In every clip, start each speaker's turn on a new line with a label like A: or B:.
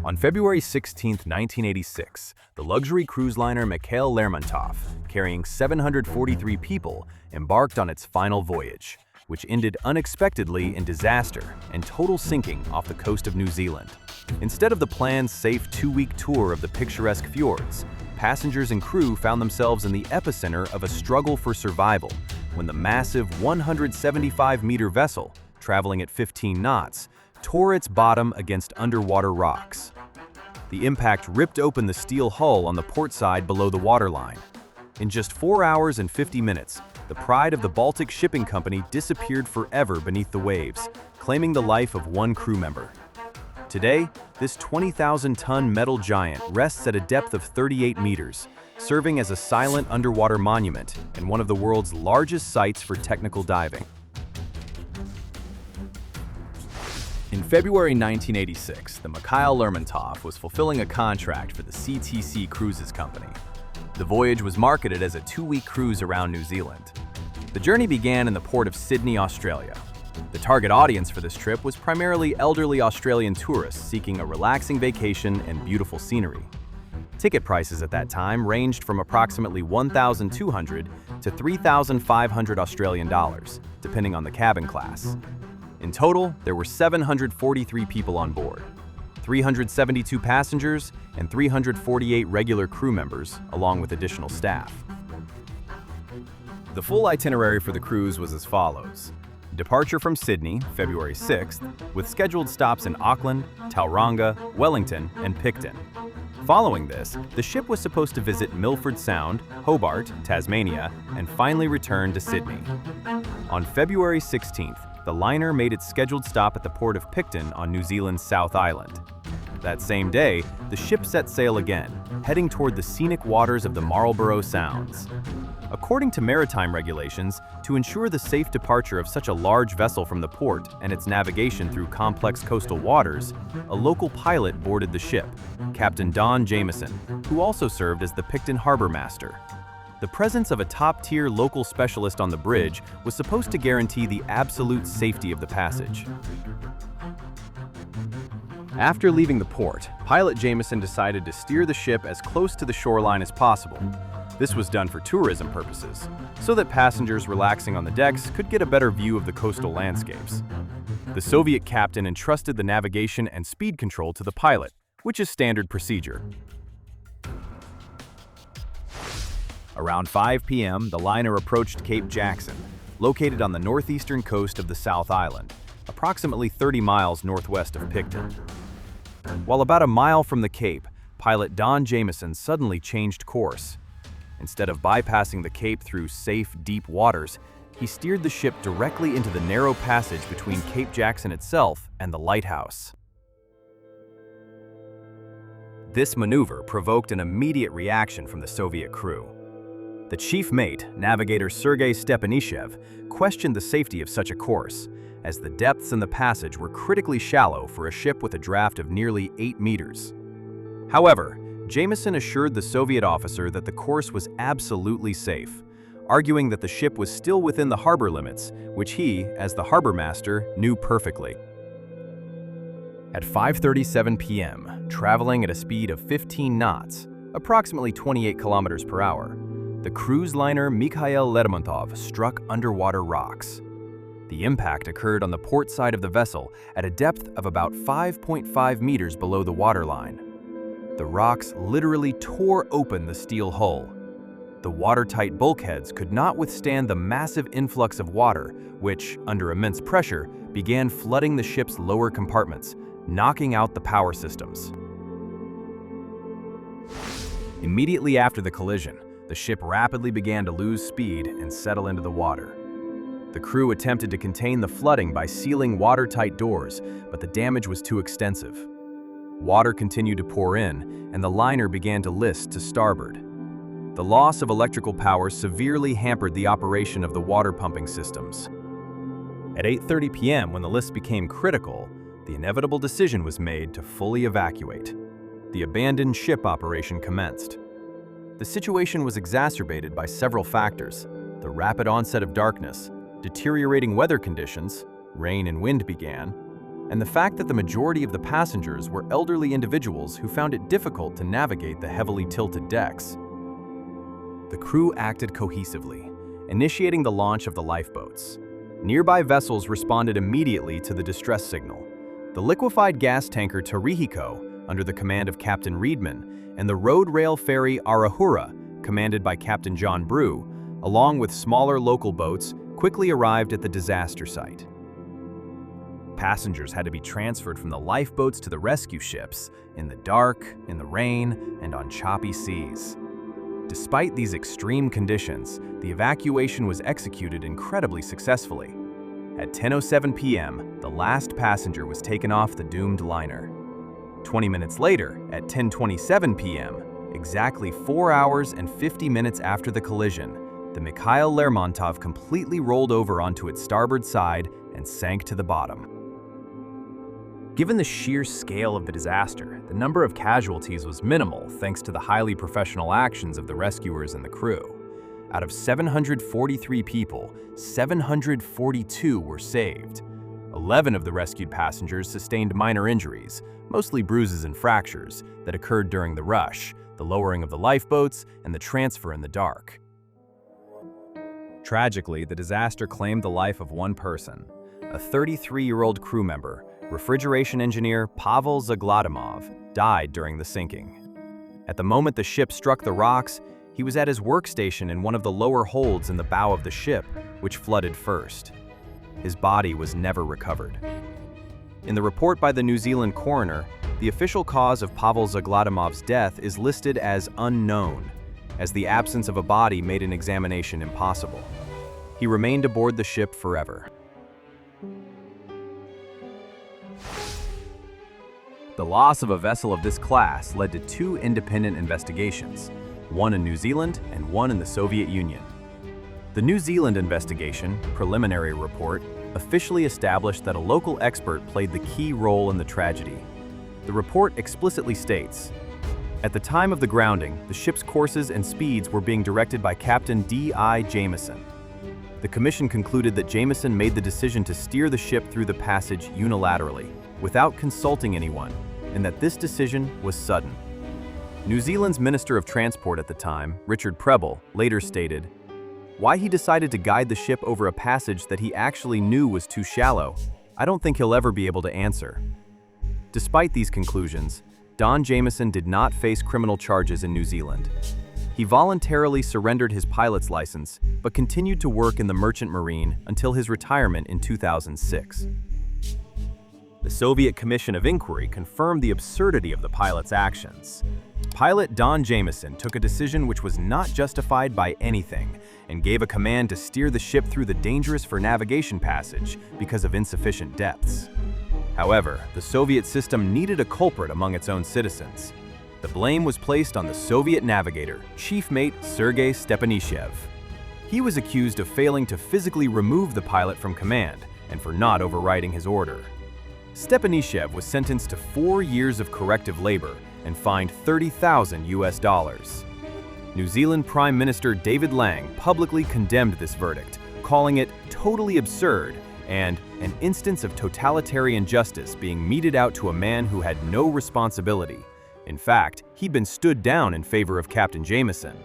A: On February 16, 1986, the luxury cruise liner Mikhail Lermontov, carrying 743 people, embarked on its final voyage, which ended unexpectedly in disaster and total sinking off the coast of New Zealand. Instead of the planned safe 2-week tour of the picturesque fjords, passengers and crew found themselves in the epicenter of a struggle for survival when the massive 175-meter vessel, traveling at 15 knots, tore its bottom against underwater rocks. The impact ripped open the steel hull on the port side below the waterline. In just 4 hours and 50 minutes, the pride of the Baltic Shipping Company disappeared forever beneath the waves, claiming the life of one crew member. Today, this 20,000-ton metal giant rests at a depth of 38 meters, serving as a silent underwater monument and one of the world's largest sites for technical diving. In February 1986, the Mikhail Lermontov was fulfilling a contract for the CTC Cruises Company. The voyage was marketed as a 2-week cruise around New Zealand. The journey began in the port of Sydney, Australia. The target audience for this trip was primarily elderly Australian tourists seeking a relaxing vacation and beautiful scenery. Ticket prices at that time ranged from approximately $1,200 to $3,500 Australian dollars, depending on the cabin class. In total, there were 743 people on board, 372 passengers, and 348 regular crew members, along with additional staff. The full itinerary for the cruise was as follows. Departure from Sydney, February 6th, with scheduled stops in Auckland, Tauranga, Wellington, and Picton. Following this, the ship was supposed to visit Milford Sound, Hobart, Tasmania, and finally return to Sydney. On February 16th, the liner made its scheduled stop at the port of Picton on New Zealand's South Island. That same day, the ship set sail again, heading toward the scenic waters of the Marlborough Sounds. According to maritime regulations, to ensure the safe departure of such a large vessel from the port and its navigation through complex coastal waters, a local pilot boarded the ship, Captain Don Jameson, who also served as the Picton harbor master. The presence of a top-tier local specialist on the bridge was supposed to guarantee the absolute safety of the passage. After leaving the port, pilot Jameson decided to steer the ship as close to the shoreline as possible. This was done for tourism purposes, so that passengers relaxing on the decks could get a better view of the coastal landscapes. The Soviet captain entrusted the navigation and speed control to the pilot, which is standard procedure. Around 5 p.m., the liner approached Cape Jackson, located on the northeastern coast of the South Island, approximately 30 miles northwest of Picton. While about a mile from the Cape, pilot Don Jameson suddenly changed course. Instead of bypassing the Cape through safe, deep waters, he steered the ship directly into the narrow passage between Cape Jackson itself and the lighthouse. This maneuver provoked an immediate reaction from the Soviet crew. The chief mate, navigator Sergei Stepanishev, questioned the safety of such a course, as the depths in the passage were critically shallow for a ship with a draft of nearly 8 meters. However, Jameson assured the Soviet officer that the course was absolutely safe, arguing that the ship was still within the harbor limits, which he, as the harbor master, knew perfectly. At 5:37 p.m., traveling at a speed of 15 knots, approximately 28 kilometers per hour, the cruise liner Mikhail Lermontov struck underwater rocks. The impact occurred on the port side of the vessel at a depth of about 5.5 meters below the waterline. The rocks literally tore open the steel hull. The watertight bulkheads could not withstand the massive influx of water, which, under immense pressure, began flooding the ship's lower compartments, knocking out the power systems. Immediately after the collision, the ship rapidly began to lose speed and settle into the water. The crew attempted to contain the flooding by sealing watertight doors, but the damage was too extensive. Water continued to pour in, and the liner began to list to starboard. The loss of electrical power severely hampered the operation of the water pumping systems. At 8:30 p.m., when the list became critical, the inevitable decision was made to fully evacuate. The abandoned ship operation commenced. The situation was exacerbated by several factors: the rapid onset of darkness, deteriorating weather conditions, rain and wind began, and the fact that the majority of the passengers were elderly individuals who found it difficult to navigate the heavily tilted decks. The crew acted cohesively, initiating the launch of the lifeboats. Nearby vessels responded immediately to the distress signal. The liquefied gas tanker Torihiko, under the command of Captain Reedman, and the road rail ferry Arahura, commanded by Captain John Brew, along with smaller local boats, quickly arrived at the disaster site. Passengers had to be transferred from the lifeboats to the rescue ships, in the dark, in the rain, and on choppy seas. Despite these extreme conditions, the evacuation was executed incredibly successfully. At 10:07 p.m., the last passenger was taken off the doomed liner. 20 minutes later, at 10:27 p.m., exactly 4 hours and 50 minutes after the collision, the Mikhail Lermontov completely rolled over onto its starboard side and sank to the bottom. Given the sheer scale of the disaster, the number of casualties was minimal thanks to the highly professional actions of the rescuers and the crew. Out of 743 people, 742 were saved. 11 of the rescued passengers sustained minor injuries, mostly bruises and fractures, that occurred during the rush, the lowering of the lifeboats, and the transfer in the dark. Tragically, the disaster claimed the life of one person, a 33-year-old crew member. Refrigeration engineer Pavel Zagladimov died during the sinking. At the moment the ship struck the rocks, he was at his workstation in one of the lower holds in the bow of the ship, which flooded first. His body was never recovered. In the report by the New Zealand coroner, the official cause of Pavel Zagladimov's death is listed as unknown, as the absence of a body made an examination impossible. He remained aboard the ship forever. The loss of a vessel of this class led to 2 independent investigations, one in New Zealand and one in the Soviet Union. The New Zealand investigation, preliminary report, officially established that a local expert played the key role in the tragedy. The report explicitly states, "At the time of the grounding, the ship's courses and speeds were being directed by Captain D.I. Jameson. The commission concluded that Jameson made the decision to steer the ship through the passage unilaterally, without consulting anyone, and that this decision was sudden." New Zealand's Minister of Transport at the time, Richard Prebble, later stated, "Why he decided to guide the ship over a passage that he actually knew was too shallow, I don't think he'll ever be able to answer." Despite these conclusions, Don Jameson did not face criminal charges in New Zealand. He voluntarily surrendered his pilot's license, but continued to work in the merchant marine until his retirement in 2006. The Soviet Commission of Inquiry confirmed the absurdity of the pilot's actions. Pilot Don Jameson took a decision which was not justified by anything and gave a command to steer the ship through the dangerous for navigation passage because of insufficient depths. However, the Soviet system needed a culprit among its own citizens. The blame was placed on the Soviet navigator, chief mate Sergei Stepanishev. He was accused of failing to physically remove the pilot from command and for not overriding his order. Stepanishev was sentenced to 4 years of corrective labor and fined $30,000. New Zealand Prime Minister David Lang publicly condemned this verdict, calling it totally absurd and an instance of totalitarian justice being meted out to a man who had no responsibility. In fact, he'd been stood down in favor of Captain Jameson.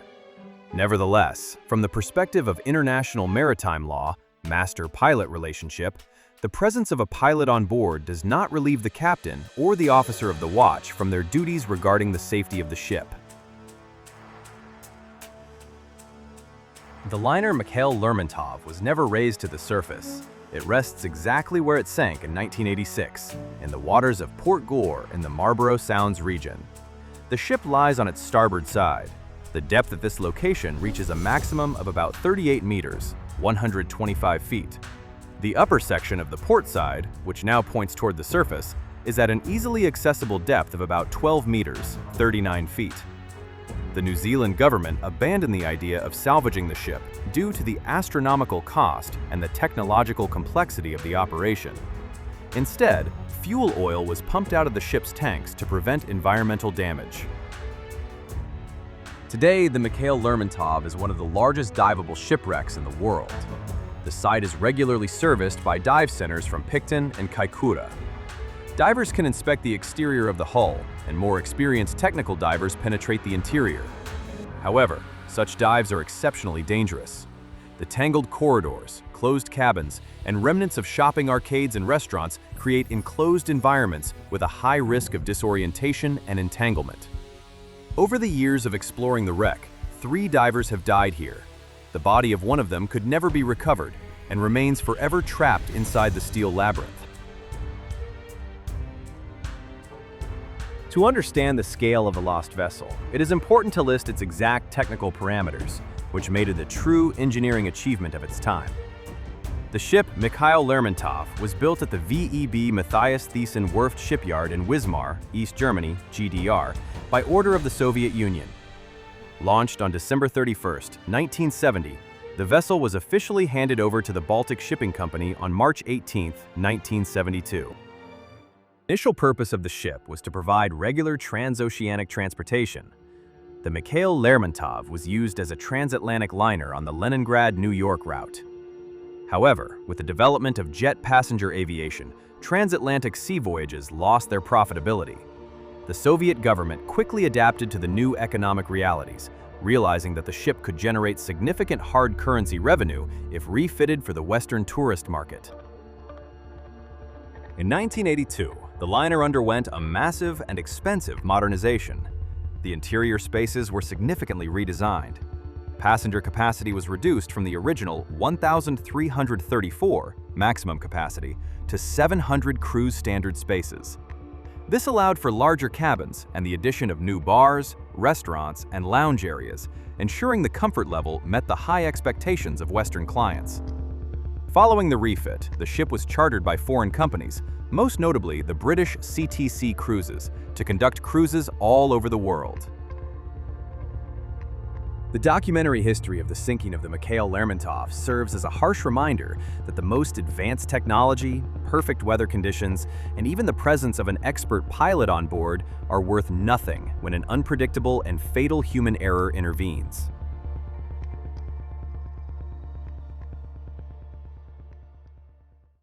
A: Nevertheless, from the perspective of international maritime law, master-pilot relationship, the presence of a pilot on board does not relieve the captain or the officer of the watch from their duties regarding the safety of the ship. The liner Mikhail Lermontov was never raised to the surface. It rests exactly where it sank in 1986, in the waters of Port Gore in the Marlborough Sounds region. The ship lies on its starboard side. The depth at this location reaches a maximum of about 38 meters, 125 feet. The upper section of the port side, which now points toward the surface, is at an easily accessible depth of about 12 meters, 39 feet. The New Zealand government abandoned the idea of salvaging the ship due to the astronomical cost and the technological complexity of the operation. Instead, fuel oil was pumped out of the ship's tanks to prevent environmental damage. Today, the Mikhail Lermontov is one of the largest diveable shipwrecks in the world. The site is regularly serviced by dive centers from Picton and Kaikoura. Divers can inspect the exterior of the hull, and more experienced technical divers penetrate the interior. However, such dives are exceptionally dangerous. The tangled corridors, closed cabins, and remnants of shopping arcades and restaurants create enclosed environments with a high risk of disorientation and entanglement. Over the years of exploring the wreck, 3 divers have died here. The body of one of them could never be recovered and remains forever trapped inside the steel labyrinth. To understand the scale of a lost vessel, it is important to list its exact technical parameters, which made it a true engineering achievement of its time. The ship Mikhail Lermontov was built at the VEB Matthias Thiessen Werft shipyard in Wismar, East Germany, GDR, by order of the Soviet Union. Launched on December 31, 1970, the vessel was officially handed over to the Baltic Shipping Company on March 18, 1972. The initial purpose of the ship was to provide regular transoceanic transportation. The Mikhail Lermontov was used as a transatlantic liner on the Leningrad-New York route. However, with the development of jet passenger aviation, transatlantic sea voyages lost their profitability. The Soviet government quickly adapted to the new economic realities, realizing that the ship could generate significant hard currency revenue if refitted for the Western tourist market. In 1982, the liner underwent a massive and expensive modernization. The interior spaces were significantly redesigned. Passenger capacity was reduced from the original 1,334 maximum capacity to 700 cruise standard spaces. This allowed for larger cabins and the addition of new bars, restaurants, and lounge areas, ensuring the comfort level met the high expectations of Western clients. Following the refit, the ship was chartered by foreign companies, most notably the British CTC Cruises, to conduct cruises all over the world. The documentary history of the sinking of the Mikhail Lermontov serves as a harsh reminder that the most advanced technology, perfect weather conditions, and even the presence of an expert pilot on board are worth nothing when an unpredictable and fatal human error intervenes.